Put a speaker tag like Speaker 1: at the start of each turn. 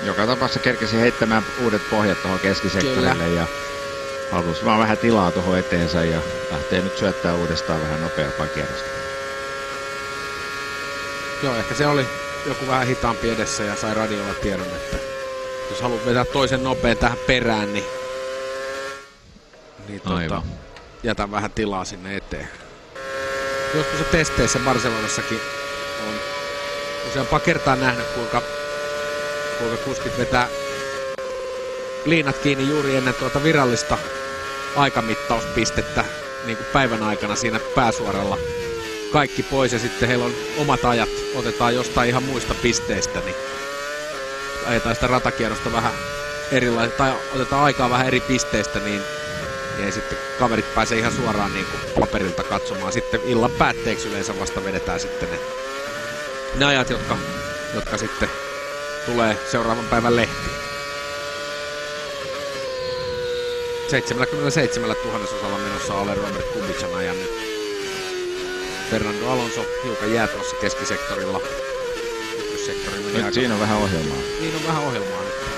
Speaker 1: joka tapauksessa kerkesi heittämään uudet pohjat tuohon keskisektorille. Kyllä. Ja halusi vaan vähän tilaa tuohon eteensä ja lähtee nyt syöttää uudestaan vähän nopeampaa kierrosta.
Speaker 2: Joo, ehkä se oli joku vähän hitaampi edessä ja sai radiolla tiedon, että jos haluat vetää toisen nopean tähän perään, niin jätä vähän tilaa sinne eteen. Joskus se testeissä Barcelonassakin on useampaa kertaa nähnyt, kuinka kuskit vetää liinat kiinni juuri ennen tuota virallista aikamittauspistettä niin kuin päivän aikana siinä pääsuoralla. Kaikki pois ja sitten heillä on omat ajat, otetaan jostain ihan muista pisteistä, niin ajetaan sitä ratakierrosta vähän erilaista, tai otetaan aikaa vähän eri pisteistä, niin ei sitten kaverit pääse ihan suoraan niin kuin paperilta katsomaan. Sitten illan päätteeksi yleensä vasta vedetään sitten ne ajat, jotka sitten tulee seuraavan päivän lehtiin. 77 000 menossa ole Robert Kubican ajan nyt. Fernando Alonso hiukan jää tuossa keskisektorilla.
Speaker 1: Nyt siinä on vähän ohjelmaa.
Speaker 2: Niin on vähän ohjelmaa nyt.